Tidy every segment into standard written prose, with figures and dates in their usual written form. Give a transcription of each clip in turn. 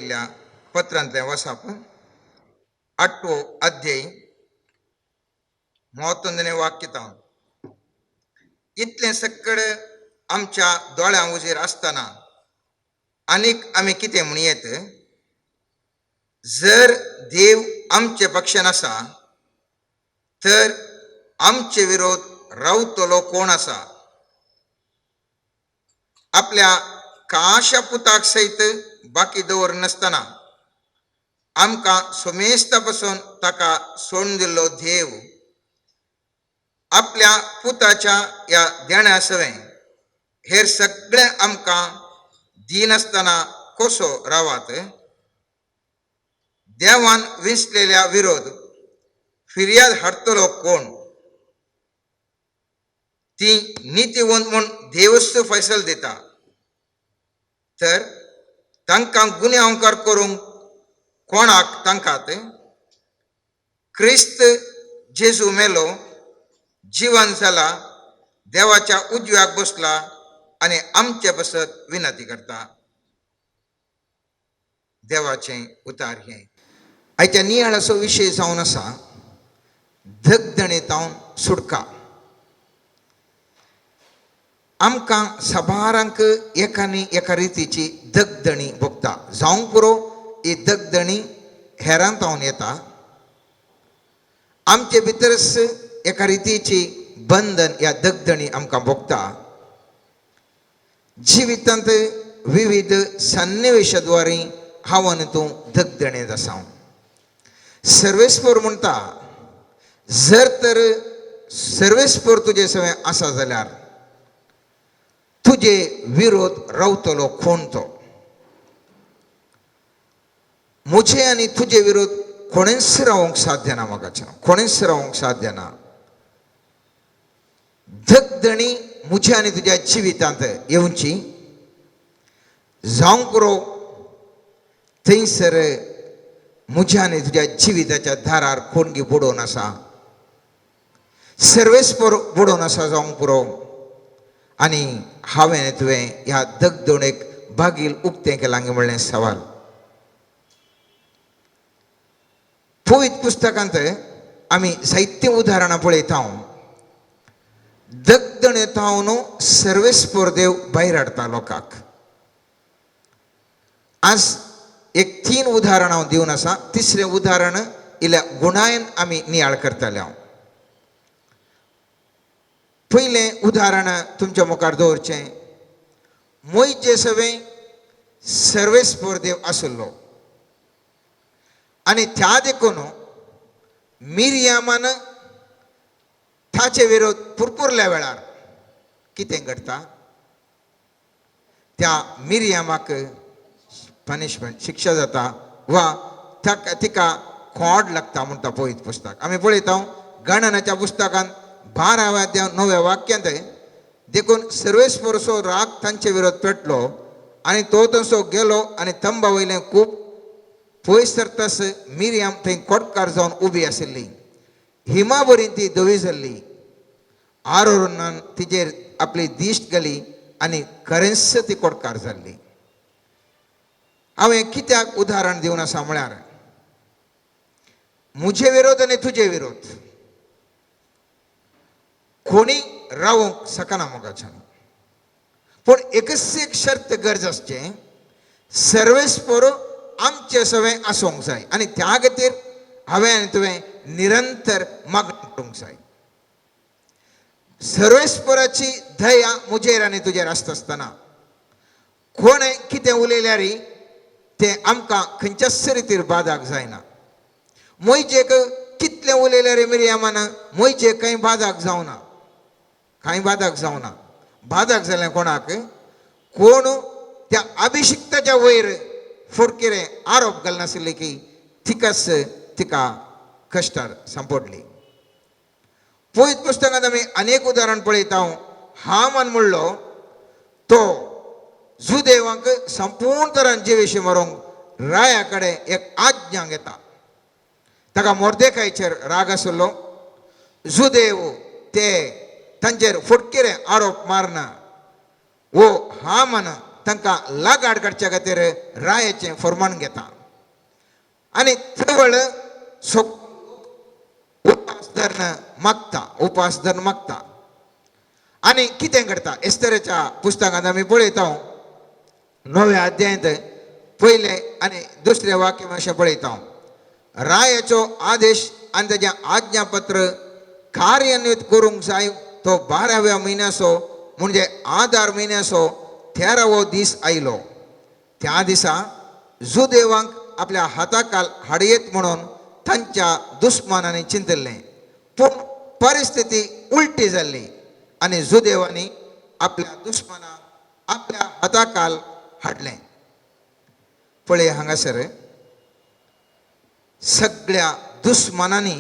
बरयिल्ल्या पत्रांतलें वचप 8वो अध्याय 31वें वाक्य तावन इतलें सकड आमच्या दोळ्यां उजेर आसतना आनीक आमी कितें म्हणयेत? जर देव आमचे पक्षान आसा तर आमचे विरोध रावतलो कोण आसा? आपल्या काशा पुताक सयत बाकी दवर नासतना आमकां सोमेस्ता पासून ताका सोडून दिल्लो देव आपल्या पुताच्या ह्या देण्या सवें हेर सगळें आमकां दिनासतना कसो रावात? देवान विसलेल्या विरोध फिर्याद हाडटलो कोण? ती नितीवंत म्हूण देवच फैसल दिता, तर तांकां गुन्हे अवकार करूंक कोणाक तांकात? क्रिस्त जेजू मेलो, जिवंत जाला, देवाच्या उजव्याक बसला आनी आमचे बसत विनंती करता. देवाचें उतार हें. आयच्या नियाळाचो विशय जावन आसा धगधणेतावन सुटका. आमकां सबारांक एकानी एका रितीची धगधणी भोगता. जावंक पुरो ही धगधणी हेरां तावन येता. आमचे भितरच एका रितीची बंधन ह्या धगधणी आमकां भोगता. जिवितांत विविध सन्निवेशाद्वारे हांव आनी तूं धगधणेत आसा. सर्वेस्पर म्हणटा, जर तर सर्वेस्पर तुजे सवें आसा जाल्यार तुजे विरोध रावतलो कोण तो? म्हजे आनी तुजे विरोध कोणेच रावंक साध्य ना. म्हाका कोणेच रावंक साध्य ना. धगधणी म्हज्या आनी तुज्या जिवितांत येवची. जावंक पुरो थंयसर म्हज्या आनी तुज्या जिविताच्या दारार कोणगी बुडोवन आसा, सर्वेस्पर बुडोवन आसा जावंक पुरो, आनी हांवें तुवें ह्या धगधणेक बागील उक्तें केलां म्हणलें सवाल. पवित्र पुस्तकांत आमी जायतीं उदाहरणां पळयता. धगधणेतावन सर्वेस्पर देव भायर हाडटा लोकांक. आज एक 3 उदाहरण हांव दिवन आसा. तिसरें उदाहरण इल्ल्या गुणायन आमी नियाळ करतले. हांव पयलें उदाहरण तुमच्या मुखार दवरचें. मोयचे सवें सर्वेस्पर देव आसलो आनी त्या देखून मिरियामान ताचे विरोध पुरपुरल्या वेळार कितें घडटा? त्या मिरियामाक पनिशमेंट, शिक्षा जाता वा तिका खोड लागता म्हणटा पवित्र पुस्तक. आमी पळयता गणनाच्या पुस्तकांत 12व्या अध्याय 9व्या वाक्यांत देखून सर्वेस्परचो राग तांचे विरोध पेटलो आनी तो तसो गेलो आनी तंबा वयलें खूब पयस सरतास मिरियाम थंय कोटकार जावन उबी आशिल्ली. हिमा बरी ती धवी जाल्ली. आरोनान तिजेर आपली दिश्ट घाली आनी खरेंच ती कोटकार जाल्ली. हांवें कित्याक उदाहरण दिवन आसा म्हळ्यार म्हजे विरोध आनी तुजे विरोध कोणी रावंक शकना मोगाच्यान. पूण एकच एक शर्त गरज आसचें, सर्वेस्पर आमचे सवें आसूंक जाय आनी त्या खातीर हांवें आनी तुवें निरंतर मागणी करूंक जाय. सर्वेस्पराची दया म्हजेर आनी तुजेर आसता आसतना कोणें कितें उलयल्यार तें आमकां खंयच्याच रितीर बादाक जायना. मोयचेक कितलें उलयल्यार मिरियामान मोयचेक कांय बादाक जावना. कांय बादाक जावना. बादाक जालें कोणाक? कोण त्या अभिशिक्ताच्या वयर फुडकिरे आरोप घालनाशिल्ले की तिकाच तिका कश्टार सांपडली. पवित्र पुस्तकांत आमी अनेक उदाहरण पळयता. हामान म्हणलो तो जुदेवांक संपूर्ण तरान जिवेशी मारूंक राया कडेन एक आज्ञा घेता. ताका मोर्देकायचेर राग आसलो. जुदेव ते तांचेर फुडकिरे आरोप मारना वो हामान तांकां लागाड काडच्या खातीर रायाचें फर्मान घेता आनी थवळ उपास धरून मागता आनी कितें करता एस्तेराच्या पुस्तकांत आमी पळयता 9व्या अध्यायांत पयले आनी दुसरे वाक्य अशें पळयता रायाचो आदेश आनी तेजें आज्ञापत्र कार्यान्वीत करूंक जाय तो 12व्या म्हयन्याचो म्हणजे आदार म्हयन्याचो 13वो दीस आयलो त्या दिसा जुदेवांक आपल्या हाताखाल हाडयेत म्हणून तांच्या दुस्मानांनी चिंतल्लें पूण परिस्थिती उलटी जाल्ली आनी जुदेवांनी आपल्या दुस्मानाक आपल्या हाताखाल हाडलें पळय हांगासर सगळ्या दुस्मानांनी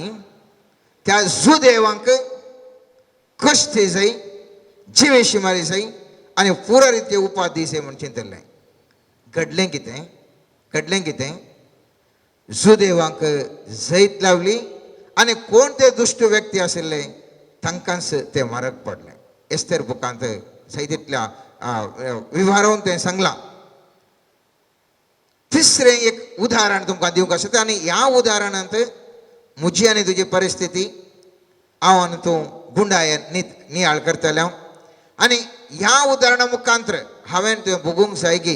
त्या जुदेवांक कश्ट जाय जिवेशी मारी जाय आनी पुरा रिती उपास दिवचे म्हूण चिंतल्लें घडलें कितें जुदेवांक जैत लावली आनी कोण ते दुश्ट व्यक्ती आशिल्ले तांकांच ते मारक पडले एस्तेर बुकांत सैतींतल्या विवहारांत तें सांगलां तिसरें एक उदाहरण तुमकां दिवंक आसा आनी ह्या उदाहरणांत म्हजी आनी तुजी परिस्थिती हांव आनी तूं गुंडायेन नियाळ करतले आनी ह्या उदाहरणा मुखांतर हांवें तुवें भोगूंक जाय की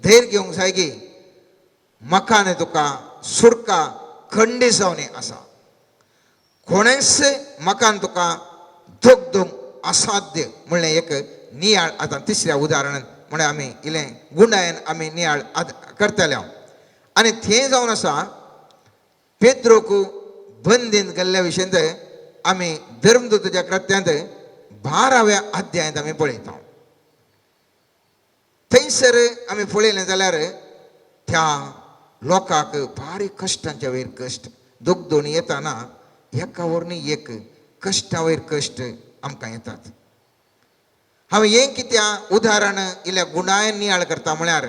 धैर्य घेवंक जाय की म्हाका आनी तुका सुडका खंडी जावनी आसा कोणेच म्हाका आनी तुका दोग असाध्य म्हणलें एक नियाळ आतां तिसऱ्या उदाहरणांत म्हळ्यार आमी इल्लें गुंडायेन आमी नियाळ करतले आनी थंय जावन आसा पेद्रोक बंदीन गेल्ल्या विशयंत आमी धर्मदूताच्या कृत्यांत 12व्या अध्यायांत आमी पळयता थंयसर आमी पळयलें जाल्यार त्या लोकांक बारीक कश्टांच्या वयर कश्ट दोग येताना एका वरनी एक कश्टा वयर कश्ट आमकां येतात हांवें हें कित्या उदाहरण इल्ल्या गुणायेन नियाळ करता म्हळ्यार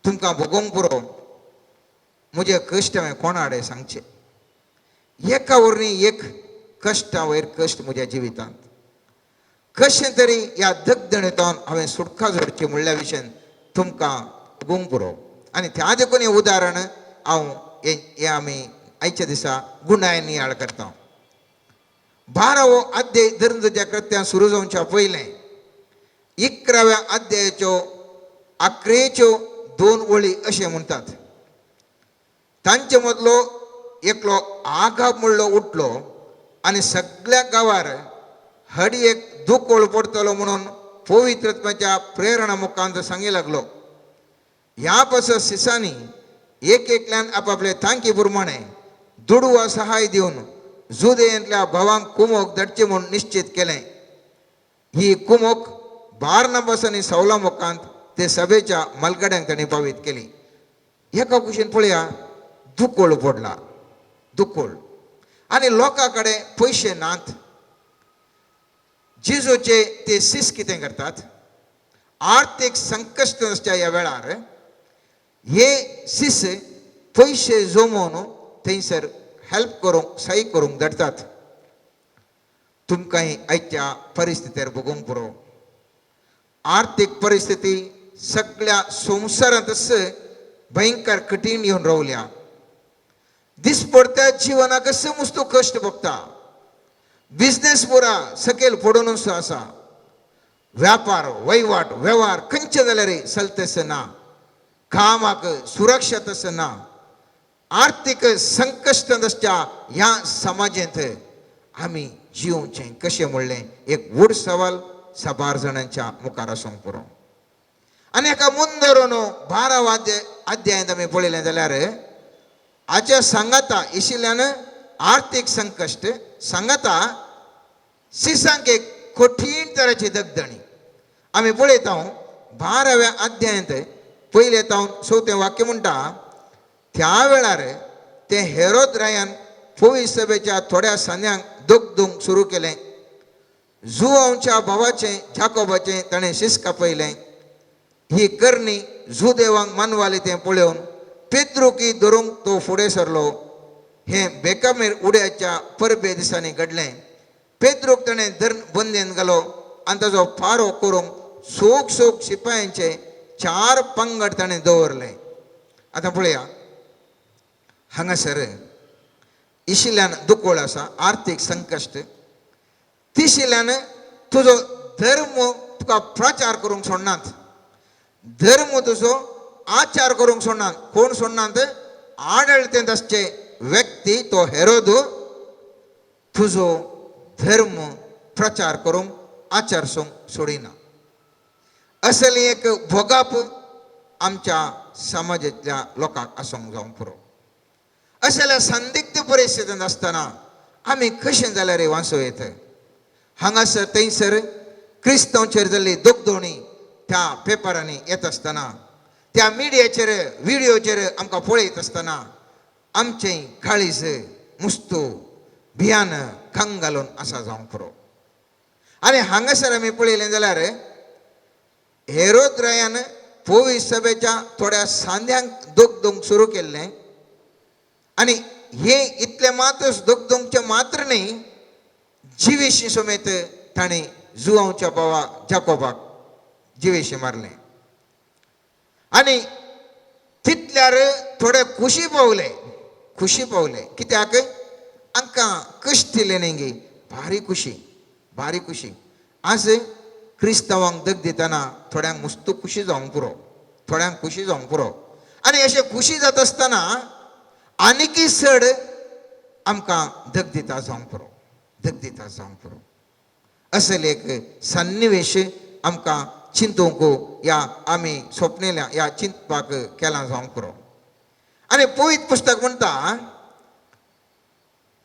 तुमकां भोगोंक पुरो म्हजे कश्ट हांवें कोणा आडे सांगचे एका वरनी एक कश्टा वयर कश्ट म्हज्या जिवितांत कशें तरी ह्या दगदणींतल्यान हांवें सुटका जोडची म्हणल्या विशयन तुमकां भोगोंक पुरो आनी त्या देखून हें उदाहरण हांव हें आमी आयच्या दिसा गुणायेन नियाळ करता 12वो अध्याय धर्मदूताच्या कृत्यां सुरू जावच्या पयलें 11व्या अध्यायाच्यो 11च्यो 2 वळी अशें म्हणटात तांचे मदलो एकलो आगाब म्हणलो उठलो आनी सगळ्या गांवार हडयेक दुकोळ पडटलो म्हणून पवित्र आत्म्याच्या प्रेरणा मुखांत सांगी लागलो ह्या पासत सिसांनी एकल्यान आपापले तांकी प्रमाणे दुडवा सहाय दिवन जुदेयांतल्या भावांक कुमोक धाडचे म्हूण निश्चित केलें ही कुमोक बारनाबास आनी सौला मुखांत ते सभेच्या मलगड्यांक तांणी पावीत केली एका कुशीन पळया दुकोळ पडला दुकोळ आनी लोकां कडेन पयशे नात जेजूचे ते सीस कितें करतात आर्थीक संकश्ट आसच्या ह्या वेळार हे सीस पयशे जमोवन थंयसर हेल्प करूंक सही करूंक धाडटात तुमकांय आयच्या परिस्थितीर भोगूंक पुरो आर्थीक परिस्थिती सगळ्या संवसारांत भयंकर कठीण येवन रावल्या दिसपडत्या जिवनाक मस्तो कश्ट भोगता बिझनेस पुरा सकयल पडूनच आसा व्यापार वहिवाट वेव्हार खंयचे जाल्यार चलतेस ना कामाक सुरक्षाच ना आर्थीक संकश्ट आसच्या ह्या समाजांत आमी जिवचें कशें म्हणलें एक व्हड सवाल 12 जाणांच्या मुखार आसूंक पुरो आनी हाका मुंदरून 12व्या अध्यायांत आमी पळयलें जाल्यार हाच्या सांगाता इशिल्ल्यान आर्थीक संकश्ट सांगाता सिसांक एक कठीण तराची दगदणी आमी पळयता 12व्या अध्यायांत पयले तावन 4थें वाक्य म्हणटा त्या वेळार ते हेरोद रायान पवित्र सभेच्या थोड्या सांद्यांक दोग सुरू केलें जुआंच्या भावाचें जाकोबाचें ताणें शीस कापयलें ही करणी जुदेवांक मानवाली तें पळोवन पेद्रुकी धरूंक तो फुडें सरलो हें बेकामेर उड्याच्या परबे दिसांनी घडलें पेद्रूक ताणें बंदेन घालो आनी ताजो फारो करूंक सोग सोग शिपायांचे 4 पंगड ताणें दवरले. आतां पळया, हांगासर इशिल्यान दुखोळ आसा, आर्थीक संकश्ट. तिशिल्यान तुजो धर्म तुका प्रचार करूंक सोडनात, धर्म तुजो आचार करूंक सोडनात. कोण सोडनात? आडळतेंत आसचे व्यक्ती तो हेरोद तुजो धर्म प्रचार करूंक आचारसूंक सोडिना. असली एक भोगाप आमच्या समाजातल्या लोकांक आसूंक जावंक पुरो. असल्या संदिग्ध परिस्थितींत आसतना आमी कशें जाल्यार रे वाचूं येत. हांगासर थंयसर क्रिस्तांवचेर जाल्ली दोगदोणी त्या पेपरांनी येत आसतना, त्या मिडियाचेर व्हिडिओचेर आमकां पळयत आसतना आमचें काळीज मुस्तू भियान खंग घालून आसा जावंक पुरो. आनी हांगासर आमी पळयलें जाल्यार हेरोद रायान पवित्र सभेच्या थोड्या सांद्यांक दोगदोंग सुरू केल्लें. आनी हे इतले मात्र दोगदोंगचे मात्र न्ही, जिवेशी समेत ताणें जुआंवच्या भावा जाकोबाक जिवेशी मारलें. आनी तितल्यार थोडे खुशी पावले. कित्याक? हांकां कश्ट दिले न्ही गे, भारी खुशी. आज क्रिस्तांवांक दग दितना थोड्यांक मस्त खुशी जावंक पुरो. आनी अशें खुशी जाता आसतना आनिकी चड आमकां दग दिता जावंक पुरो. असले एक सन्निवेश आमकां चिंतूंक या आमी सोपनेल्या या चिंतपाक केलां जावंक पुरो. आनी पवित्र पुस्तक म्हणटा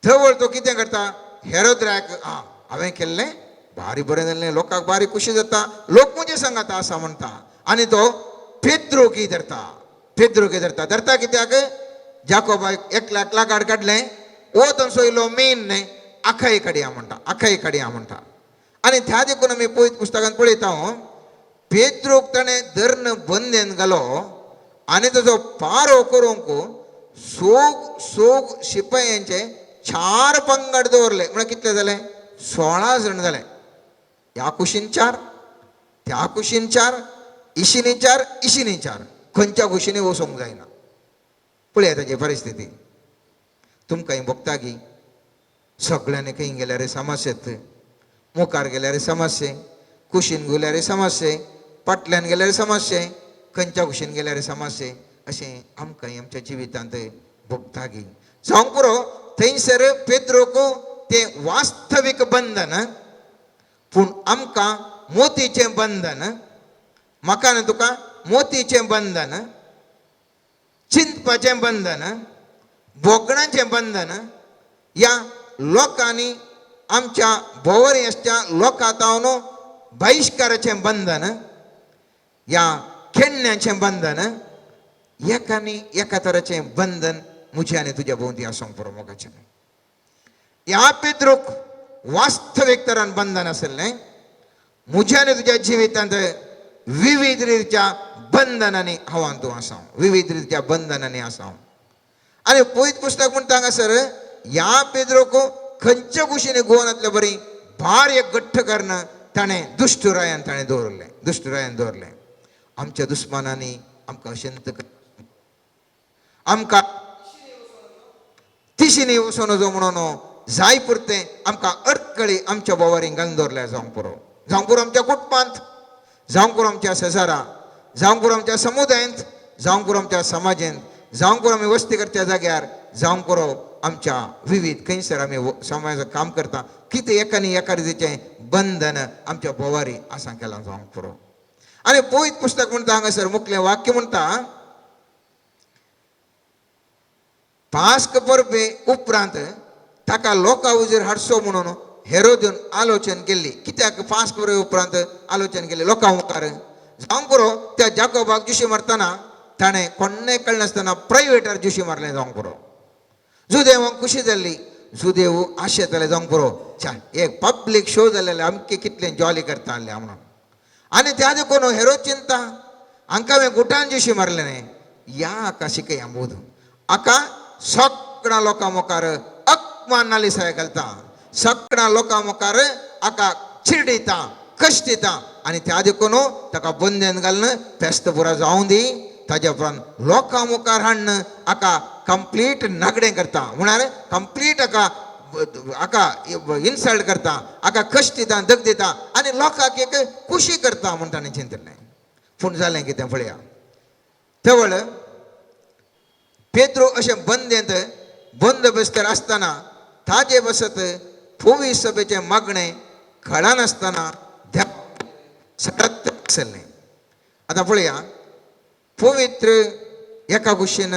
थंय तो कितें करता? हेरोद रायाक हांवें केल्लें भारी बरें जाल्लें, लोकांक भारी खुशी जाता, लोक म्हजे सांगाता आसा म्हणटा. आनी तो पेद्रोकी धरता. कित्याक? जाकोबाक एकल्याक लागाड काडलें, वो तांचो इल्लो मेन न्ही, आखाई काडया म्हणटा. आनी त्या देखून आमी पवित्र पुस्तकांत पळयता पेद्रोक ताणें धरण बंदेन घालो आनी ताचो पारो करूंक सोग शिपायांचे 4 पंगड दवरले. म्हळ्यार कितले जाले? 16 जण जाले. ह्या कुशीन 4, त्या कुशीन 4, इशिनी 4. खंयच्या कुशीनी वचोंक जायना. पळया ताची परिस्थिती. तुमकांय भोगता की सगळ्यांनी खंय गेल्यार समस्येत, मुखार गेल्यार समस्ये, कुशीन गेल्यार समस्ये, फाटल्यान गेल्यार समस्ये, खंयच्या कुशीन गेल्यार समस्ये. अशें आमकांय आमच्या जिवितांत भोगता की जावंक पुरो. थंयसर पेद्रोक तें वास्तवीक बंधन, पूण आमकां मोतीचें बंधन, म्हाका न्हू तुका मोतीचें बंधन, चिंतपाचें बंधन, भोगणाचें बंधन, ह्या लोकांनी आमच्या भोवऱ्याच्या लोकांतावन बहिश्काराचें बंधन, ह्या खेळण्याचें बंधन, एकानी एका तराचें बंधन म्हजे आनी तुज्या भोंवती आसूंक पुरो मोगाचें. ह्या पेद्रोक वास्तवीक तरान बंधन आसलें. म्हज्या आनी तुज्या जिवितांत विविध रितीच्या बंधनांनी आसां. आनी पवित्र पुस्तक म्हणटा हांगासर ह्या पेद्रोक खंयच्या कुशीनी गोवनांतले बरी भार एक घट्ट करण ताणें दुष्टरायान दवरलें. आमच्या दुस्मानांनी आमकां अशेंत आमकां तिशिनी वचोन जो म्हणून जाय पुरतें आमकां अडकळी आमच्या बोवारीं घालून दवरल्या जावंक पुरो आमच्या कुटुंबांत, जावंक पुरो आमच्या शेजारा, जावंक पुरो आमच्या समुदायांत, जावंक पुरो आमच्या समाजांत, जावंक पुरो आमी वस्ती करच्या जाग्यार, जावंक पुरो आमच्या विविध खंयसर आमी समाजाक काम करता, कितें एकानी एका रितीचें बंधन आमच्या बोवारी आसा केलां जावंक पुरो. आनी पवित्र पुस्तक म्हणटा हांगासर मुखलें वाक्य म्हणटा पास्क परबे उपरांत ताका लोकां हुजीर हाडचो म्हणून हेरोदान आलोचन केल्ली. कित्याक पास्क परबे उपरांत आलोचन केल्ली लोकां मुखार? जावंक पुरो त्या जाकोबाक जुशी मारतना ताणें कोण्णें कळनासतना प्रायवेटार जुशी मारलें जावंक पुरो. जुदेवांक खुशी जाल्ली, जुदेव आशेताले जावंक पुरो एक पब्लीक शो जालेले आमके कितलें जॉली करता आहले म्हणून. आनी त्या देखून हेरोद चिंता हांकां हांवें गुटान जुशी मारलें न्ही, या हाका शिकया बोध, हाका सगळ्या लोकां मुखार अपमान नालिसाय घालता, सगळ्या लोकां मुखार हाका चिडयता, कष्ट येता आणि त्या देखून ताका बंदेन घालून फेस्त पुरा जावं दी ताज्या उपरांत लोकां मुखार हाडून हाका कंप्लीट नागडें करता म्हळ्यार कंप्लीट हाका इन्सल्ट करता हाका कश्ट दिता दग दिता आनी लोकांक एक खुशी करता म्हूण ताणें चिंतलें पूण जालें कितें पळया तेवळ पेद्रू अशें बंदेंत बंद बस्तर आसतना ताजे बसत फोवी सभेचें मागणें कळनासतना सतत आसलें आतां पळया पवित्र एका कुशीन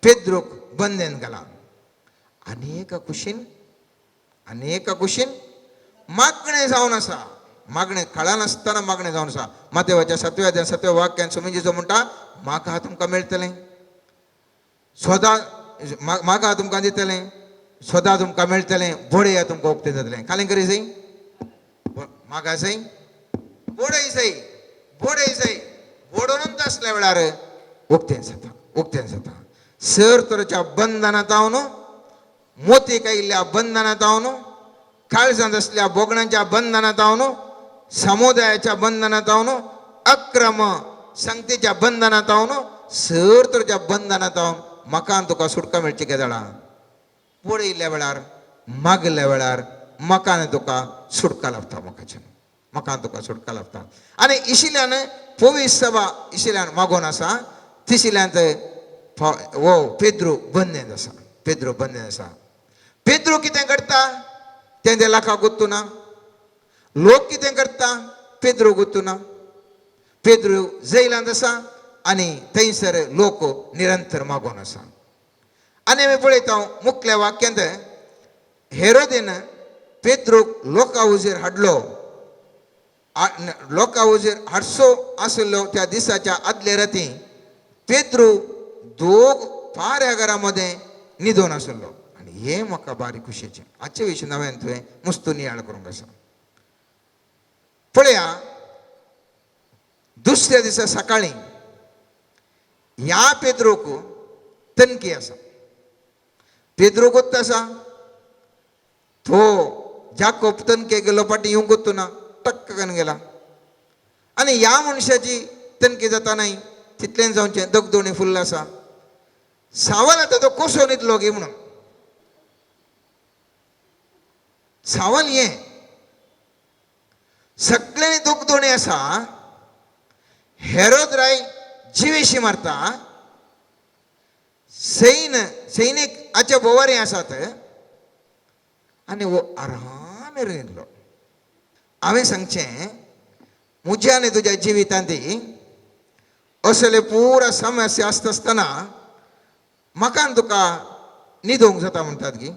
पेद्रूक बंदेन घाला अनेक कुशीन मागणें जावन आसा मागणें कळनासतना मागणें जावन आसा मातेवाच्या 7व्या वाक्यान सुमिजीचो म्हणटा म्हाका तुमकां मेळटलें सोदा म्हाका तुमकां दितलें सोदा तुमकां मेळटलें बोडया तुमकां उक्तें जातलें खालें करी जाय म्हाका जाय बोडय जाय बोडोनंत आसल्या वेळार उक्तें जाता सर तरेच्या बंधनांत हांव मोतीक आयिल्ल्या बंधनांत हांव काळजांत असल्या बोगणांच्या बंधनांत हांव समुदायाच्या बंधनांत हांव अक्रम संगतीच्या बंधनांत हांव सर तरेच्या बंधनांत हांव म्हाका तुका सुटका मेळची काय जाणा पळयल्या वेळार मागल्या वेळार म्हाका तुका सुटका लाभता म्हाका तुका सुटका लाभता आनी इशिल्यान पवित्र सभा इशिल्यान मागोन आसा तिशिल्यांत वो पेद्रू बंदेन आसा पेद्रू कितें करता तें त्या लाखाक गुत्तू ना लोक कितें करता पेद्रू गुत्तू ना पेद्रू जैलांत आसा आनी थंयसर लोक निरंतर मागोन आसा आनी आमी पळयता मुख्य वाक्यांत हेरोदेन पेद्रूक लोकां हुजीर हाडलो लोकां हुजीर हाडसो आशिल्लो त्या दिसाच्या आदले राती पेद्रू दोग पाऱ्या घरामध्ये न्हिदोन आशिल्लो आनी हे म्हाका बारीक खुशेचें आजचे विशीं नव्यान तुवें मस्त नियाळ करूंक आसा पळया दुसऱ्या दिसा सकाळीं ह्या पेद्रूक तनकी आसा पेद्रू गोत्त आसा तो जाकोब तनके गेलो फाटी येवंक गोत्तू ना टक्क करून गेला आनी ह्या मनशाची तनकी जाता नाय तितलें जावचें दगदोणी फुल्ल आसा सावल आतां तो कसो न्हिदलो गे म्हणून सावल हें सगळ्यांनी दगदोणी आसा हेरोद राय जिवेशी मारता सैनीक हाचे बोवारी आसात आनी हो आरामेर न्हिदलो हांवें सांगचें म्हज्या आनी तुज्या जिवितांत असले पुरा समस्या आसता आसतना म्हाका तुका न्हिदोंक जाता म्हणटात गी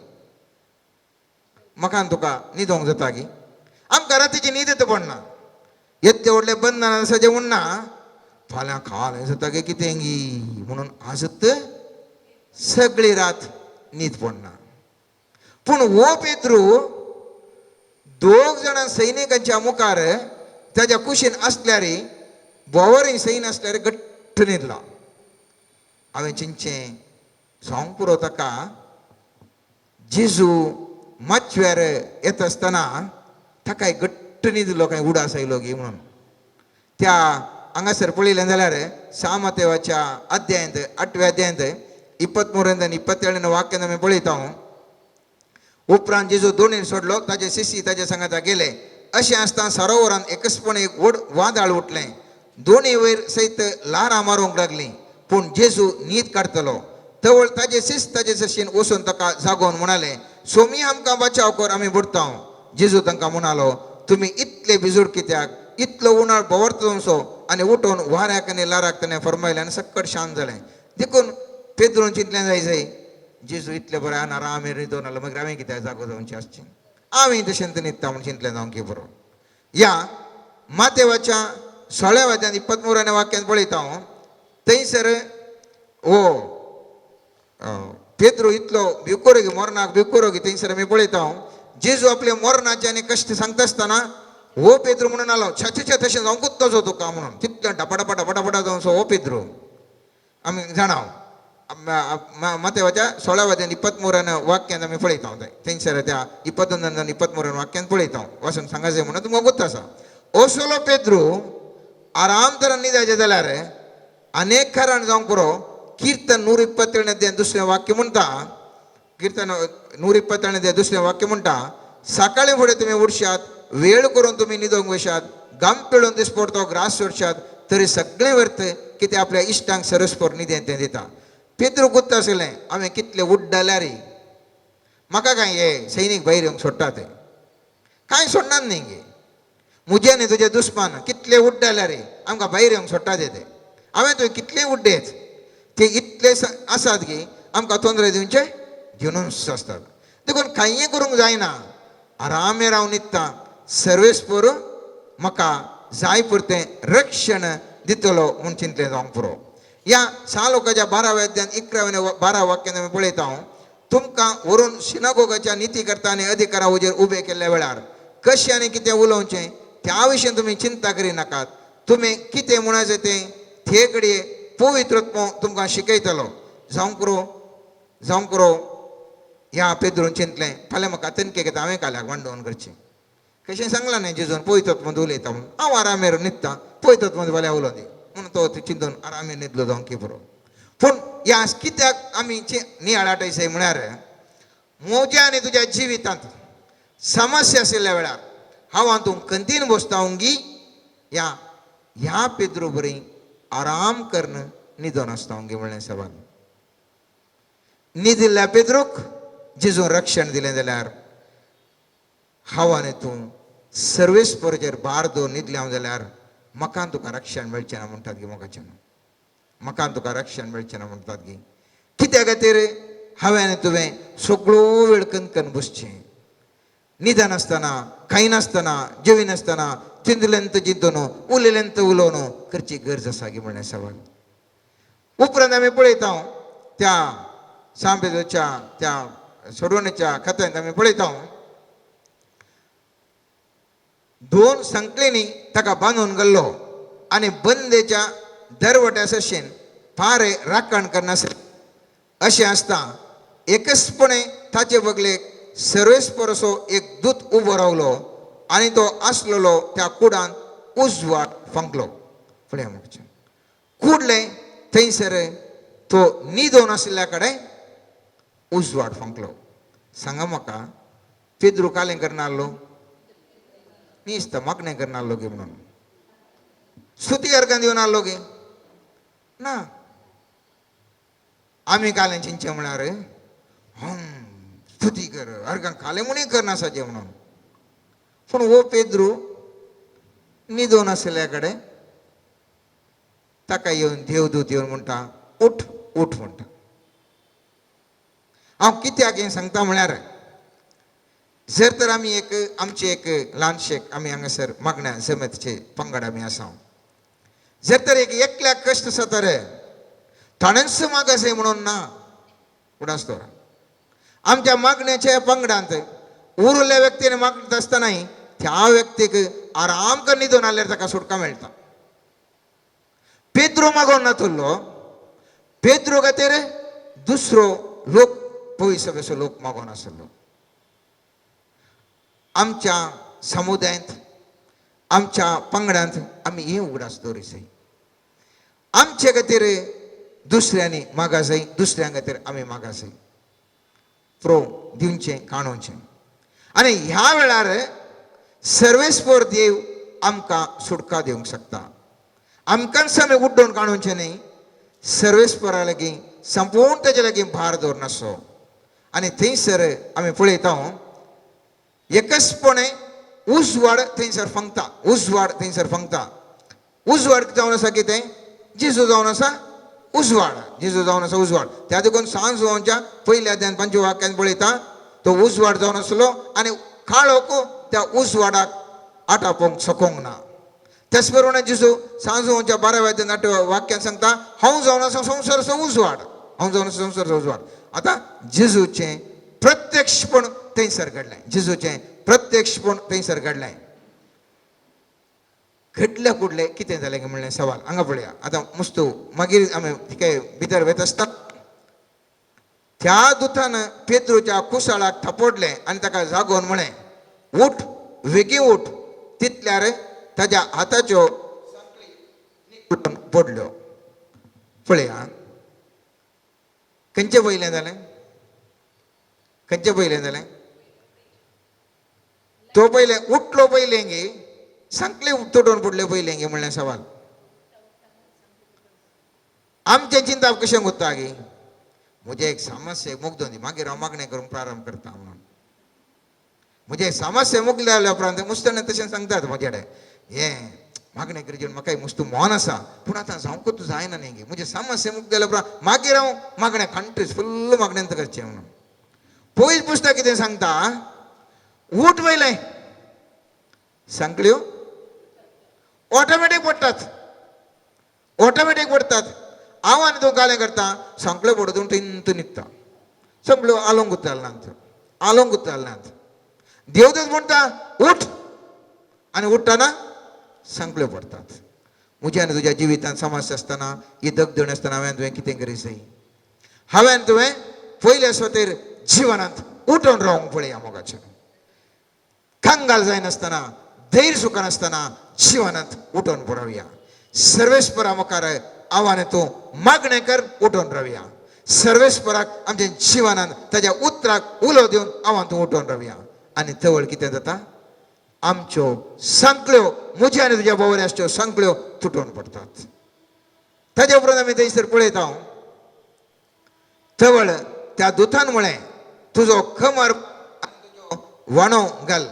म्हाका तुका न्हिदोंक जाता गी आमकां रातीची न्हीदच पडना येते व्हडले बंधनान आसा जें म्हणना फाल्यां खाल जाता गे कितें गी म्हणून आजत सगळी रात न्हीद पडना पूण हो पेद्रू दोग जाणां सैनिकांच्या मुखार ताच्या कुशीन आसल्यार बोवारी सैन आसल्यार घट्ट न्हिदला हांवें चिंतचें सांग पुरो ताका जेजू माचव्यार येता आसतना ताकाय घट्ट न्हिदलो काय उडास आयलो गे म्हणून त्या हांगासर पळयलें जाल्यार सामातेवाच्या अध्यायांत 8व्या अध्यायांत 23 आनी 27 वाक्यान आमी पळयता उपरांत जेजू दोणीर सोडलो ताजे शिशी ताजे सांगाता गेले अशें आसता सरोवरान एकसपणे एक व्हड वादळ उठलें दोनी वयर सयत ल्हारां मारूंक लागलीं पूण जेजू न्हीद काडटलो तवळ ताजे शिस्त ताजे शशीन वचून ताका जागोवन म्हणाले सोमी आमकां बचाव कर आमी बुडता जेजू तांकां म्हणालो तुमी इतले बिजूड कित्याक इतलो उणाळ भोंवरतसो आनी उठोवन वाऱ्याक आनी लाराक ताणें फरमायलें आनी सक्कट शांत जालें देखून पेद्रून चिंतलें जाय जेजू इतले बरें आनी आरामेर न्हिदोन आलो मागीर हांवें कित्याक जागो जावचें आसचें हांवें तशें न्हिदता म्हूण चिंतलें जावं की बरो ह्या मातेवाच्या 16व्या अध्यायान 23 वाक्यान पळयता थंयसर हो पेद्रू इतलो भिवकोरोगी मरणाक भिवकोरोगी थंयसर आमी पळयता जेजू आपले मरणाचे आनी कश्ट सांगता आसतना हो पेद्रू म्हणून आलो छाचे तशें जावंकूच तसो तुका म्हणून तितलें डपाडपा जावन सो हो पेद्रू आमी जाणाव मातेवाच्या 16व्या अध्यायान 23 वाक्यान आमी पळयता थंयसर त्या 22 आनी 23 वाक्यान पळयता वचून सांगायचें म्हणून तुमकां गुर्त आसा ओसोलो पेद्रू आराम तर निदाचे जाल्यार अनेक कारण जावंक पुरो कीर्तन 127 दुसरें वाक्य म्हणटा कीर्तन 127 दुसरें वाक्य म्हणटा सकाळी फुडें तुमी उठशात वेळ करून तुमी न्हिदोंक वशात गम पिळून दिसपोर तो ग्रास सोडशात तरी सगळें वर्थ कितें आपल्या इश्टांक सरस्पोर न्हिदें तें दिता पेद्रू गुत्त आसलें हांवें कितलें उड्डल्यार म्हाका काय हे सैनीक भायर येवंक सोडटा ते कांय सोडनात न्ही गे मुजे न्ही तुजे दुस्मान कितले उड्डल्यार आमकां भायर येवंक सोडटा ते हांवें तुवें कितलें उड्डेच ते इतले आसात की आमकां तोंदरे दिवचे घेवनूच आसतात देखून कांय करूंक जायना आरामे रावन न्हिदता सर्वेस्पोर म्हाका जाय पुरतें रक्षण दितलो म्हूण चिंतलें जावंक पुरो ह्या 6 लोकांच्या 12व्या अध्यायान 11 वाक्यान आमी पळयता तुमकां व्हरून सिनागोगाच्या निती करता आनी अधिकाराचेर उबे केल्ल्या वेळार कशें आनी कितें उलोवचें त्या विशीं तुमी चिंता करिनाकात तुमी कितें म्हणायचें ते घडये पवित्रत्व तुमकां शिकयतलो जावंक पुरो ह्या पेद्रून चिंतलें फाल्यां म्हाका तनके घेता हांवें काल्याक वांडोवन करचें कशें सांगलां न्ही जेजून पवित्रत्व उलयता म्हणून हांव आरामेर न्हिदता पवित्रत्व फाल्यां उलो दी म्हणून तो चिंतून आरामेर न्हिदलो जावंक पुरो पूण ह्या कित्याक आमी नियाळ आटयसाय म्हळ्यार म्हज्या आनी तुज्या जिवितांत समस्या आशिल्ल्या वेळार हांव तूं कंदीन बसता उंगी ह्या पेद्रू बरी आराम करन न्हिदोन आसता उंगी म्हणलें सवाल न्हिदिल्ल्या पेद्रूक जेजून रक्षण दिलें जाल्यार हांव आनी तूं सर्वेस्पराचेर भार दवरून न्हिदल्या जाल्यार म्हाका तुका रक्षण मेळचें ना म्हणटात गे मोगाचें म्हाका तुका रक्षण मेळचें ना म्हणटात गे कित्या खातीर हांवें आनी तुवें सगळो वेळ कणकण बसचें न्हिदन आसतना खाय नासतना जेवी नासतना चिंतलेंत चिंतून उलयलेंत उलोवन करची गरज आसा गे म्हणलें सवाल उपरांत आमी पळयता त्या सांबेदोच्या त्या सोडवणेच्या कथेंत आमी पळयता 2 संकलेनी ताका बांदून गेल्लो आनी बंदेच्या दरवट्या सरशेन फारे राखण करनासले अशें आसता एकचपणे ताचे बगलेक सर्वेस्पर असो एक दूत उबो रावलो आनी तो आसलेलो त्या कुडान उजवाड फंकलो फुडें म्हणचें कुडलें थंयसर तो न्हिदोन आशिल्ल्या कडेन उजवाड फंकलो सांगा म्हाका पेद्रू कालें करनासलो न्हिस्त मागणें करनासलो गे म्हणून स्तुती अर्घां दिवन आसलो गे ना आमी कालें चिंतचें म्हळ्यार स्तुती कर अर्घां कालें म्हणून करनासाचें म्हणून पूण हो पेद्रू न्हिदोन आशिल्ल्या कडेन ताका येवन देवदूत येवन म्हणटा उठ उठ म्हणटा हांव कित्याक हें सांगता म्हळ्यार जर तर आमी आमचे एक ल्हानशे आमी हांगासर मागण्या जमेतचे पंगड आमी आसा जर तर एकल्याक कश्ट जाता रे ताणेंच मागासय म्हणून ना उडास तो आमच्या मागण्याच्या पंगडांत उरल्या व्यक्तीने मागत आसतनाय त्या व्यक्तीक आराम कर न्हिदोन आल्यार ताका सुटका मेळटा पेद्रू मागोन नातुल्लो पेद्रू खातीर दुसरो लोक पळय सगळो लोक मागोन आसलो आमच्या समुदायांत आमच्या पंगडांत आमी हें उगडास दवरिसाय आमचे खातीर दुसऱ्यांनी मागासाय दुसऱ्यां खातीर आमी मागासाय प्रो दिवचें काणोवचें आनी ह्या वेळार सर्वेस्पर देव आमकां सुटका दिवंक शकता आमकांच आमी उड्डोवन काणोवचें न्ही सर्वेस्परा लागीं संपूर्ण तेजे लागीं भार दवरून आसो आनी थंयसर आमी पळयता एकचपणे उजवाड थंयसर फंगता उजवाड थंयसर फंगता उजवाड जावन आसा कितें जेजू जावन आसा उजवाड जेजू जावन आसा उजवाड त्या देखून सांज जावच्या पयल्या अध्यायान 5 वाक्यान पळयता तो उजवाड जावन आसलो आनी काळोख त्या उजवाडाक आटापोवंक सोकोंक ना तेच प्रमाणे जेजू सांज जावच्या 12व्या अध्यायान 8 वाक्यान सांगता हांव जावन आसा संवसाराचो उजवाड हांव जावन आसा संवसाराचो उजवाड आतां जेजूचें प्रत्यक्षपण थंयसर घडलें जेजूचें प्रत्यक्षपण थंयसर घडलें घडलें कुडलें कितें जालें म्हणलें सवाल हांगा पळया आतां मुस्तू मागीर आमी तिके भितर वयता आसता त्या दुतान पेद्रूच्या कुसाळाक थपडलें आनी ताका जागोवन म्हळें उठ वेगी उठ तितल्यार ताच्या हाताच्यो पडल्यो. पळया खंयचे पयलें जालें, खंयचे पयलें जालें. तो पयलें उठलो पयलें गे, सांकले तुटून पडले पयलें गे म्हणलें सवाल. आमचे चिंता कशें गुत्ता गे, म्हजे एक समस्या मुग्धोन दी मागीर हांव मागणें करूंक प्रारंभ करता म्हणून. म्हजे समस्या मुगले जाल्या उपरांत मुस्ताने तशें सांगतात म्हजे कडेन, हें मागणें करचें म्हाकाय मस्त मोन आसा पूण आतां जावंकूच जायना न्ही गे, म्हजे समस्या मुक्त जाल्या उपरांत मागीर हांव मागणें कंटिन्यूस फुल्ल मागणेंत करचें म्हणून. पयलीं पुस्तक कितें सांगता, उठ वयलें सांकल्यो ऑटोमॅटीक पडटात, ऑटोमॅटीक पडटात. हांव आनी तूं कालें करता, सांकल्यो पडोवन टिंत निघता, सांकल्यो आलोंक उतारनात, आलोंक उतारनात. देवदूत म्हणटा उठ आनी उठ्ठाना सांकल्यो पडटात. म्हज्या आनी तुज्या जिवितांत समस्या आसतना, ही दगदण आसतना हांवें तुवें कितें करी जाय, हांवें तुवें पयले स्वतेर जिवनांत उठोवन रावंक पळया मोगाचें. कांगाल जायनासतना, धैर्य सुखानासतना जिवनांत उठोवन पडोवया. सर्वेस्परा मुखार आव्हान तूं मागणें कर, उठोवन रावया. सर्वेस्पराक आमच्या जिवनांत ताच्या उतराक उलो दिवन आव्हान तूं उठोवन रावया. आनी तवळ कितें जाता, आमच्यो सांकल्यो, म्हज्या आनी तुज्या बोवऱ्याच्यो सांकल्यो तुटोवन पडटात. ताजे उपरांत आमी थंयसर पळयता, तवळ त्या दुतान म्हळें तुजो खमर वाणो घाल.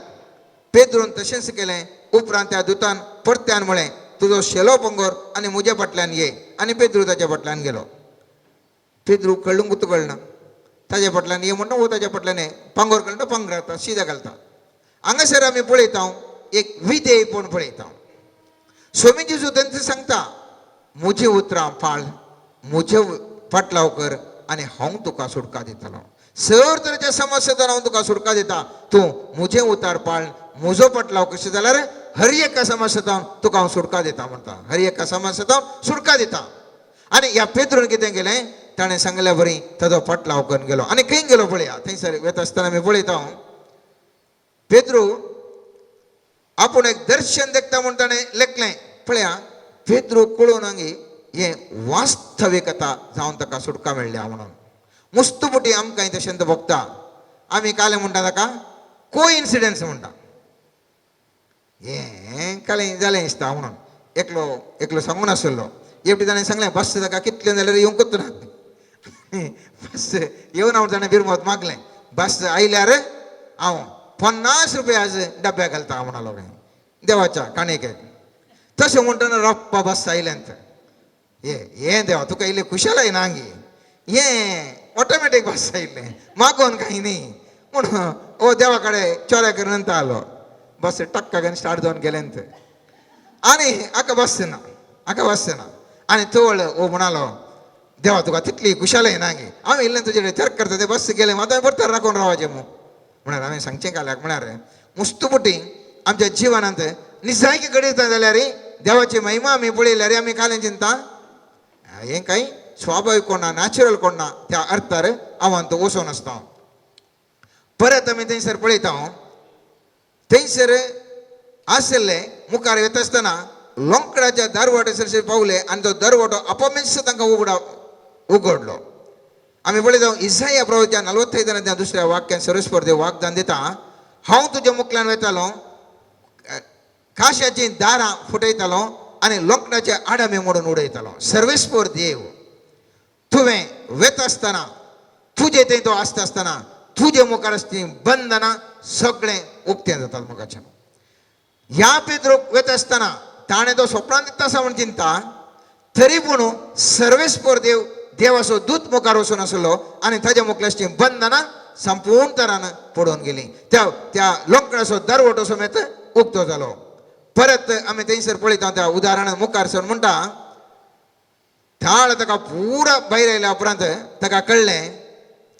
पेद्रून तशेंच केलें. उपरांत त्या दुतान परत्यान म्हळें तुजो शेलो पंगोर आनी म्हज्या फाटल्यान ये. आनी पेद्रू ताच्या फाटल्यान गेलो. पेद्रू कळूंकूच कळना, ताच्या फाटल्यान ये म्हणटा वो ताच्या फाटल्यान ये, पांगोर घालता पांगर घालता सिदा घालता. हांगासर आमी पळयता एक विधेयपण पळयता. स्वामी जेजू तेंच सांगता, म्हजी उतरां पाळ, म्हजे फाटलाव कर आनी हांव तुका सुटका दितलो. सर तरेच्या समस्येतून हांव तुका सुटका दिता. तूं म्हजें उतार पाळ, म्हजो फाटलाव कशें जाल्यार हर एका समस्येतून तुका हांव सुटका दिता म्हणटा. हर एका समस्येतून सुटका दिता. आनी ह्या पेद्रून कितें केलें, ताणें सांगल्या बरी ताजो फाटलाव करून गेलो. आनी खंय गेलो पळया, थंयसर वता आसतना आमी पळयता पेद्रू आपूण एक दर्शन देखता म्हूण ताणें लेखलें. पळया पेद्रू कळून आंगी हें वास्तविकता जावन ताका सुटका मेळ्ळ्या म्हणून. मुस्तुपुटी आमकां तशेंच भोगता. आमी कालें म्हणटा ताका को इन्सिडन्स म्हणटा. हें कालें जालें दिसता म्हणून एकलो एकलो सांगून आसलो. एवटी ताणें सांगलें बस ताका कितलें जाल्यार येवंकूच ना. बस येवन हांव ताणें बिरमत मागलें. बस आयल्यार हांव 50 रुपया डब्या घालता म्हणलो देवाच्या काणयेक. तशें म्हणटना रप्पा बस आयल्यांत. हें देवा तुका इल्लें खुशाल ना गे, हें ऑटोमॅटीक बस आयिल्लें, मागोवन कांय न्ही म्हणून ओ देवा कडेन चोऱ्या करून आलो. बस टक्का घेवन स्टार्ट जावन गेलेंत. आनी हाका बस ना, हाका बस ना. आनी तवळ ओ म्हणालो देवा तुका तितली खुशालय ना गे, हांव इल्लें तुजे कडेन तर्क करता तें बस गेलें, आतां परत राखून रावचें मू म्हळ्यार हांवें सांगचें काल्याक म्हळ्यार मुस्तुपुटी आमच्या जिवनांत निजायकी घडयता जाल्यार देवाची महिमा आमी पळयल्यार आमी कालें चिंता हें कांय स्वाभावीक कोणा, नॅचरल कोणा, त्या अर्थार आव्हान तो वचोन आसता. परत आमी थंयसर पळयता, थंयसर आसले मुखार येता आसतना लोंकडाच्या दारवाटेसर पावले आनी तो दरवाटो आपोमेच तांकां उगडलो. आमी पळयता इसाया प्रवच्या 45 दुसऱ्या वाक्यान सर्वेस्पर देव वाग्दान दिता, हांव तुज्या मुखल्यान वयतालो, काश्याची दारां फुटयतालो आनी लोंकडाचे आडामे मोडून उडयतालो. सर्वेस्पर देव तुवें वेता आसतना, तुजे थंय तो आसता आसतना तुजे मुखार आसची बंधनां सगळें उक्तें जाता मुखाचें. ह्या पेद्रूक वेता आसतना ताणें तो स्वप्नांत दिता आसा म्हूण चिंता, तरी पूण सर्वेस्पर देव देवाचो दूत मुखार वचून आसलो आनी ताज्या मुखारची बंधनां संपूर्ण तरान पडोवन गेली. त्या लोंकडाचो दरवटो समेत उक्तो जालो. परत आमी थंयसर पळयता त्या उदाहरणांत मुखार सर म्हणटा, थाळ ताका पुरा भायर आयल्या उपरांत ताका कळ्ळें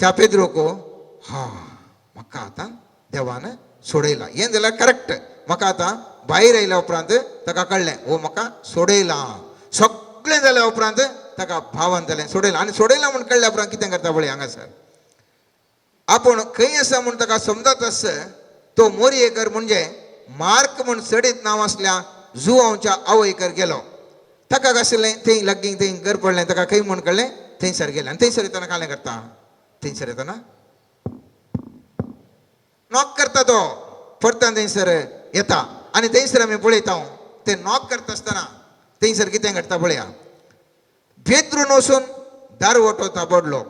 त्या पेद्रूक, म्हाका आतां देवान सोडयला. हें जाल्यार करेक्ट. म्हाका आतां भायर आयल्या उपरांत ताका कळ्ळें ओ म्हाका सोडयलां. सगळें जाल्या उपरांत ताका भावान जालें सोडयलां. आनी सोडयलां म्हूण कळ्ळ्या उपरांत कितें करता पळय हांगासर आपूण खंय आसा म्हूण ताका समजत आस तो मोरयेकर म्हणजे मार्क म्हूण सडीत नांव आसल्या जुवांच्या आवयकर गेलो ताका कसलें थंय लागीं थंय घर पडलें ताका खंय म्हूण कळ्ळें थंयसर गेलें आनी थंयसर येताना कालें करता थंयसर येताना नॉक करता तो परतान थंयसर येता आनी थंयसर आमी पळयता ते नॉक करता आसतना थंयसर कितें घडटा पळया बेदरून वचून दार ओटोवता पडलो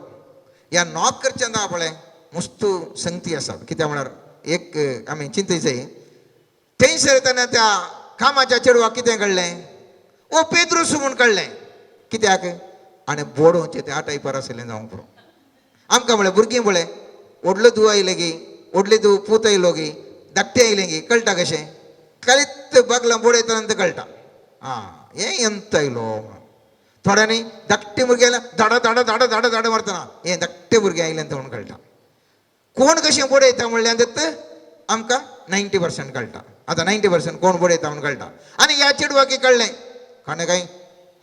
ह्या नॉक करचें ना पळय मस्त संगती आसा कित्याक म्हळ्यार एक आमी चिंतयचें थंयसर येताना त्या कामाच्या चेडवाक कितें कळ्ळें ओ पेद्रूस म्हूण कळ्ळें कित्याक आनी बोडोवचें त्या टायपार आसलें जावंक पुरो आमकां म्हळ्यार भुरगीं पळय व्हडलो धूव आयले गी व्हडली धूव पूत आयलो गी धाकटें आयलें गी कळटा कशें कालीत बागलां बोडयतना कळटा आं हें एंत आयलो थोड्यांनी धाकटे भुरगे आयला धाडा धाडा धाडा धाडा धाडा मारतना हें धाकटे भुरगे आयलें म्हणून कळटा कोण कशें बडयता म्हणल्यार आमकां 90% कळटा आतां 90% कोण बडयता म्हणून कळटा आनी ह्या चेडवाक कळ्ळें कोणें काय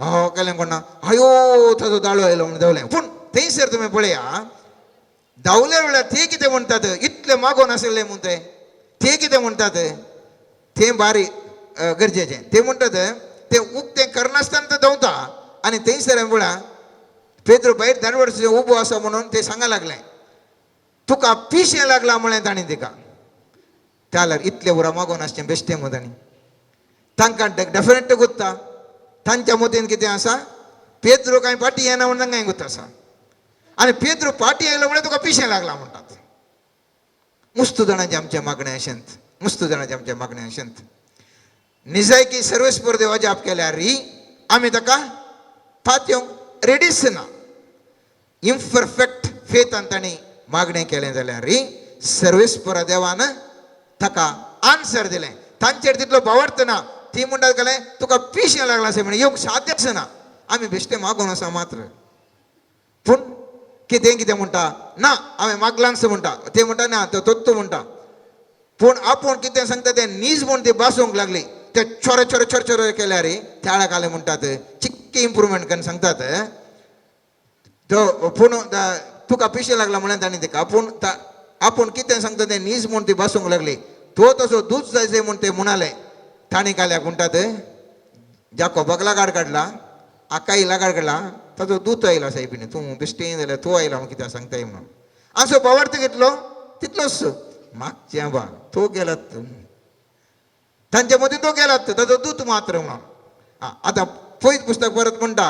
हो केलें कोणा हयो ताजो दाळो आयलो म्हणून धांवलें पूण थंयसर तुमी पळया धांवले वेळार ते कितें म्हणटात इतलें मागोन आसलें म्हूण ते कितें म्हणटात तें बारी गरजेचें ते म्हणटात तें उक्तें करनासतना तो धांवता आनी थंयसर म्हळ्यार पेद्रू भायर दारवडचे उबो आसा म्हणून ते सांगा लागलें तुका पिशें लागला म्हळें ताणें तिका जाल्यार इतले वरां मागोन आसचें बेश्टें मत तांणी तांकां डेफिनेट गुत्ता तांच्या मतीन कितें आसा पेद्रू कांय पाटी येना म्हणून तांकां गुत्त आसा आनी पेद्रू पाटी आयलो म्हळ्यार तुका पिशें लागला म्हणटात मुस्त जाणांचें आमचें मागणें अशेंत मुस्त जाणांचें आमचें मागणें अशेंत निजायकी सर्वे स्पर्धे अजाप केल्यार आमी ताका पातयोंक रेडीच ना इम्परफेक्ट फेथान तांणी मागणें केलें जाल्यार सर्वेस्पर देवान ताका आन्सर दिलें तांचेर तितलो भावार्थ ना ती म्हणटात जाल्यार तुका पिशें लागलां अशें म्हणून येवंक साध्यच ना आमी बेश्टें मागून आसा मात्र पूण कितें कितें म्हणटा ना हांवें मागलांच म्हणटा ते म्हणटा ना तो तोत्तो म्हणटा पूण आपूण कितें सांगता तें नीज म्हूण ती भासूंक लागली ते चोर चोर चोर चोर केल्यार त्या काले म्हणटात चिक्की इम्प्रुवमेंट करून सांगतात तो पूण तुका पिशें लागला म्हणून ताणें तिका आपूण कितें सांगता तें नीज म्हूण ती भासूंक लागली तो तसो दूध जायचे म्हूण ते म्हणाले ताणें काल्याक म्हणटात जाकोबाक लागाड काडला आकाई लागाड काडला ताजो दूत आयला सायबीन तूं बेश्टें जाल्यार तूं आयला म्हूण कित्याक सांगताय म्हणून आसो भावार्थ घेतलो तितलोच मागचें बा तो गेलात तांचे मदीं तो गेलात ताजो दूत मात्र म्हणून आतां पयत पुस्तक परत म्हणटा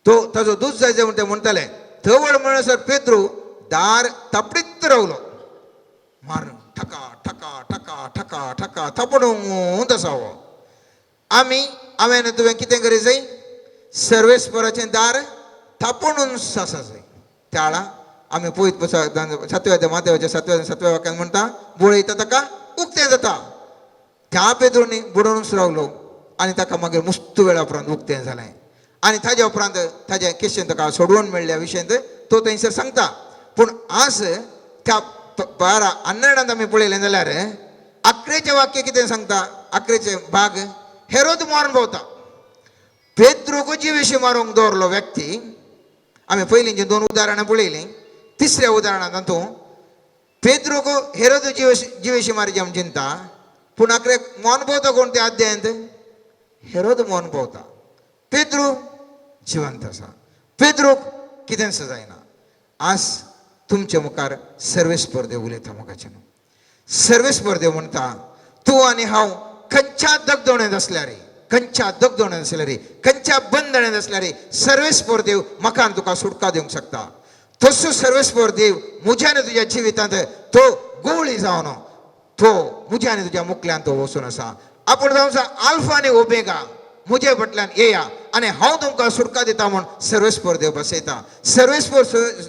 तो ताजो दूत जायचे म्हूण ते म्हणटाले थवड म्हणसर पेद्रू दार तापडीत रावलो मारून ठका ठका ठका ठका ठका थापडून तसावो हांवें तुवें कितें करी जाय सर्वेस्पराचें दार थापडून आसा जाय त्या वेळा आमी पळयत पुस्तक 7व्या माथेवाच्या 7व्या वाक्यान म्हणटा बळयता ताका उक्तें जाता त्या पेद्रूनी बुडोवनूच रावलो आनी ताका मागीर मुस्त वेळा उपरांत उक्तें जालें आनी ताज्या उपरांत ताजें क्वेश्चन ताका सोडवून मेळ्ळ्या विशयांत तो थंयसर सांगता पूण आज त्या 12:12 आमी पळयलें जाल्यार 11वें वाक्य कितें सांगता 11वें भाग हेरोद मारून भोंवता पेद्रूक जिवेशी मारूंक दवरलो व्यक्ती आमी पयलींची 2 उदाहरणां पळयलीं तिसऱ्या उदाहरणांत तातूंत पेद्रूक हेरोद जिवेशी मारची आमी चिंता पूण 11वेक मोन भोंवता कोण त्या अध्यायांत हेरोद मोन भोंवता पेद्रू जिवंत आसा पेद्रूक कितें जायना आज तुमचे मुखार सर्वे स्पर्धे उलयता मोगाचे सर्वे स्पर्धे म्हणटा तूं आनी हांव खंयच्या दगदोण्यात आसल्यार खंयच्या बंधण्यात आसल्यार सर्वे स्पर्धेव म्हाका तुका सुटका दिवंक शकता तसो सर्वे स्पर्धेव म्हज्या आनी तुज्या जिवितांत तो गोवळी जावन तो म्हज्या आनी तुज्या मुखल्यान तो वचून आसा आपूण जावन आल्फा आनी ओमेगा म्हजे फाटल्यान येया आनी हांव तुमकां सुटका दिता म्हूण सर्वे स्पर्धेव बसयता सर्वे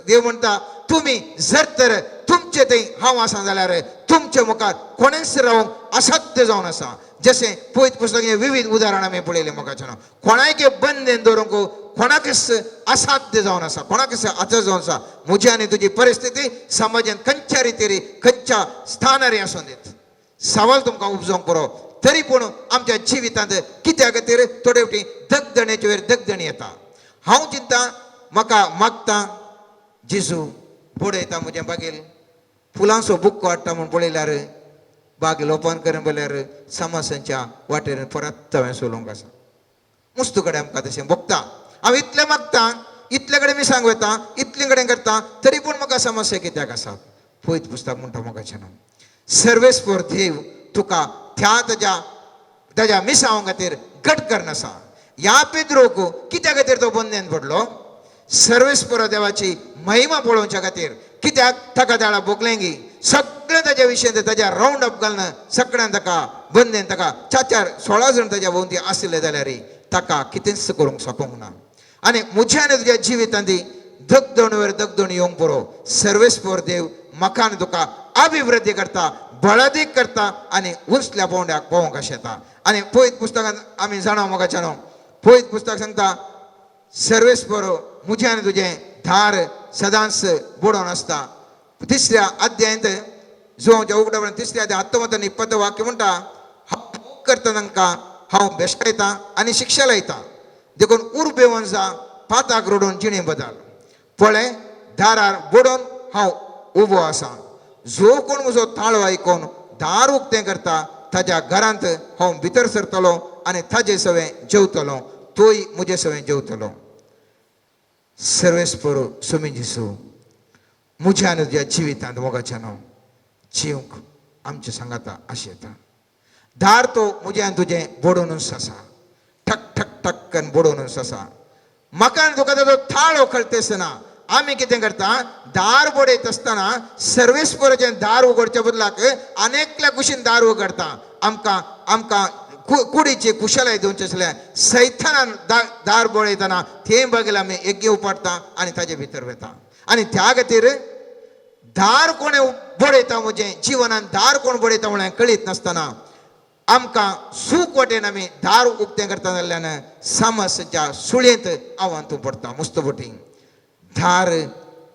देव म्हणटा तुमी जर तर तुमचे थंय हांव आसा जाल्यार तुमचे मुखार कोणेच रावंक असाध्य जावन आसा जशें पयत पुस्तकाचें विविध उदाहरणां आमी पळयलें मोगाच्यान कोणायके बंदेन दवरूंक कोणाकच असाध्य जावन आसा कोणाकच आचार जावन आसा म्हजी आनी तुजी परिस्थिती समाजांत खंयच्या रितीर खंयच्या स्थानार आसूं दीत सवाल तुमकां उपजोवंक पुरो तरी पूण आमच्या जिवितांत कित्या खातीर थोडे फावटी दगदणेचे वयर दगदणी येता हांव चिंता म्हाका मागता जेजू बडयता म्हजें बागेल फुलांचो बुक्को हाडटा म्हूण पळयल्यार बाग लोपान करेन बोल्यार समासांच्या वाटेर परत तवें सोलोंक आसा मुस्त कडेन आमकां तशें भोगता हांव इतलें मागता इतले कडेन मी सांगता इतले कडेन करता तरी पूण म्हाका समस्या कित्याक आसात पळयत पुस्तक म्हणटा म्हाका सर्वेस फॉर देव तुका त्या ताज्या मिसांव खातीर घट करना आसा ह्या पेद्रोक कित्या खातीर तो बंदेन पडलो सर्वेस फॉर देवाची महिमा पळोवच्या खातीर कित्याक ताका दाळा बोगलेंगी सगळें ताज्या विशयी ताज्या रावंड अप घालना सगळ्यांक ताका बंदेन ताका 4-16 जण ताज्या भोंवती आसले जाल्यार ताका कितेंच करूंक सोंपूंक ना आनी म्हज्या आनी तुज्या जिवितांत दगदण दगदण येवंक पुरो सर्वेस फॉर देव म्हाका आनी तुका अभिवृद्धी करता बळादीक करता आनी उंचल्या पोंड्याक पोवंक अशें येता आनी पळयत पुस्तकांत आमी जाणा मोगाच्यानो पळयत पुस्तक सांगता सर्वेस फॉर म्हजें आनी तुजें धार सदांच बुडोवन आसता 3ऱ्या अध्यायांत जो उगडा 3ऱ्या अध्याय 19 आनी 20 वाक्य म्हणटा हांव करता तांकां हांव बेश्टायता आनी शिक्षा लायता देखून उर्बेवन जा पाताक रडून जिणे बदल पळय दारार बुडोवन हांव उबो आसा जो कोण म्हजो ताळो आयकोन दार उक्तें करता ताज्या घरांत हांव भितर सरतलो आनी ताजे सवें जेवतलो तोय म्हजे सवें जेवतलो सर्वेस फॉर स्वामी जेसू म्हज्या आनी तुज्या जिवितांत मोगाच्यानो जिवंक आमचे सांगाता अशें येता दार तो म्हजें आनी तुजें बोडोनूच आसा ठक ठक ठक करून बोडोनूच आसा म्हाका आनी तुका ताजो थाळो कळटेसना आमी कितें करता दार बोडयत आसतना सर्वेस फॉराचें दार उगडच्या बदलाक अनेकल्या कुशीन दार उगडटा आमकां कुडीची कुशलाय दिवची आसल्यार सैतानान दार बोडयतना थें बगल आमी एक उपाडटा आनी ताजे भितर वता आनी त्या खातीर दार कोणें बोडयता म्हजें जिवनान दार कोण बोडयता म्हळ्यार कळीत नासतना आमकां सूख वाटेन आमी दार उक्तें करता जाल्ल्यान सामसाच्या सुळयेंत आव्हान तूं पडटा मुस्तबोटी दार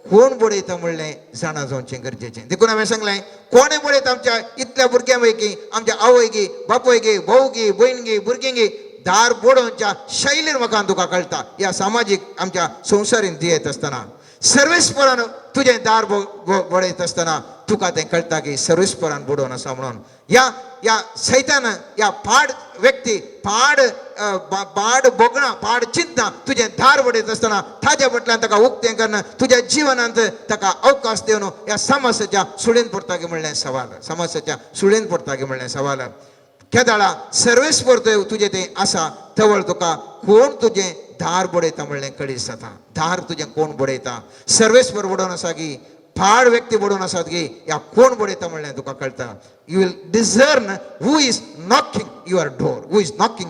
कोण बोडयता म्हणलें जाणा जावचें गरजेचें देखून हांवें सांगलें कोणें बोडयता आमच्या इतल्या भुरग्यां पैकी आमच्या आवय गे बापूय गे भाऊ गे भयण गे भुरगीं गे दार बोडोवच्या शैलीर म्हाका तुका कळटा ह्या सामाजीक आमच्या संवसारीन दियेत आसतना सर्वेस फॉरान तुजें दार बोडयत आसतना तुका तें कळटा की सर्वेस फॉरान बुडोवन आसा म्हणून ह्या सैतान ह्या पाड व्यक्ती पाड बोगणा पाड चिंतना तुजें दार बोडयत आसतना ताज्या फाटल्यान ताका उक्तें करना तुज्या जिवनांत ताका अवकाश दिवन ह्या समासाच्या सुळेन पडटा गे म्हणलें सवाल समासाच्या सुळेन पडटा गे म्हणलें सवाल केदाळा सर्वेस फॉर देव तुजें तें आसा तवळ तुका कोण तुजें दार बोडयता म्हणलें कळीस जाता दार तुजें कोण बोडयता सर्वेस फॉर बोडोवन आसा की पाड व्यक्ती बोडोवन आसात गे ह्या कोण बोडयता म्हणलें तुका कळटा you will discern who is knocking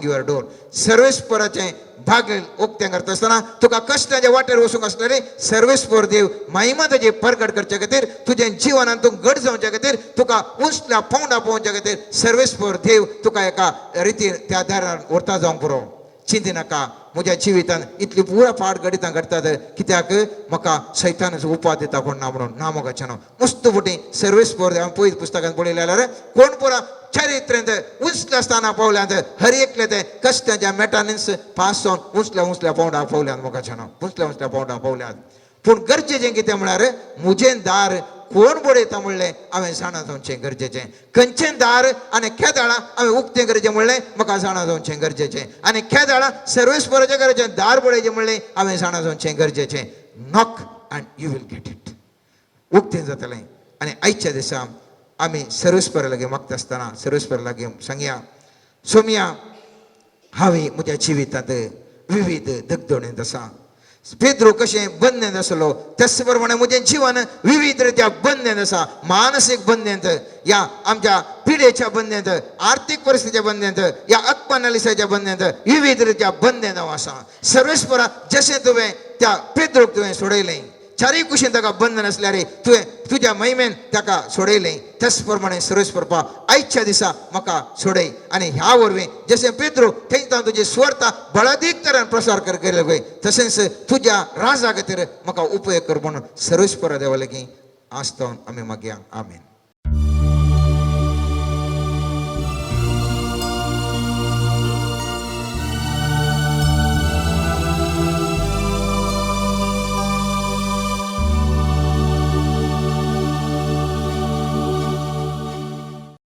your door सर्वेस फॉराचें भागल उक्तें करता आसतना तुका कश्टाच्या वाटेर वचूंक आसलें सर्वेस फॉर देव महिमा ताजी परगट करचे खातीर तुजें जिवनांत तूं घट जावचे खातीर तुका उंचल्या पोंडा पोवचे खातीर सर्वेस फॉर देव तुका एका रितीन त्या दारार व्हरता जावंक पुरो चिंती नाका म्हज्या जिवितांत इतली पुरा पाड घडितां घडटात कित्याक म्हाका सैतानाचो उपाद दिता कोण ना म्हणून ना मोगाचें मस्त बोटी सर्वेस फॉर देव पळयत पुस्तकांत पळयलें जाल्यार कोण पुरा चरित्रेंत उंचल्या स्थाना पावल्यांत हर एकले ते कश्टाच्या मेटांनीच पास जावन उंचल्या पोंडाक पावल्यांत मोगाचें उंचल्या पोंडाक पावल्यांत पूण गरजेचें कितें म्हळ्यार म्हजें दार कोण बोडयता म्हणलें हांवें जाणा जावचें गरजेचें खंयचें दार आनी केदाळा हांवें उक्तें करचें म्हणलें म्हाका जाणा जावचें गरजेचें आनी केदाळा सर्वेस फॉराच्या घराचें दार बोडयचें म्हणलें हांवें जाणा जावचें गरजेचें knock and you will get it उक्तें जातलें आनी आयच्या दिसा आमी सर्वेस फॉरा लागीं मागता आसतना सर्वेस फॉरा लागीं सांगया सोमया हांवें म्हज्या जिवितांत विविध दगदणेंत आसा पेद्रो कशें बंदेंत आसलो तेच प्रमाणे म्हजें जिवन विविध रित्या बंदेंत आसा मानसीक बंदेंत ह्या आमच्या पिडेच्या बंदेंत आर्थीक परिस्थितीच्या बंदेंत ह्या अकपनालिसाच्या बंदेंत विविध रित्या बंदेंत हांव आसा सर्वेस फॉरा जशें तुवें त्या पेद्रोक तुवें सोडयलें चारय कुशीन ताका बंधन आसल्यार तुवें तुज्या महिमेन ताका सोडयलें तेच प्रमाणे सर्वेस फॉरा आयच्या दिसा म्हाका सोडय आनी ह्या वरवीं जशें पेद्रो थंयच्यान तुजी सुवार्ता बळादीक तरेन प्रसार केले पळय तशेंच तुज्या राजा खातीर म्हाका उपयोग कर म्हणून सर्वेस फॉरा देवा लागीं आस्तावन आमी मागया आमेन.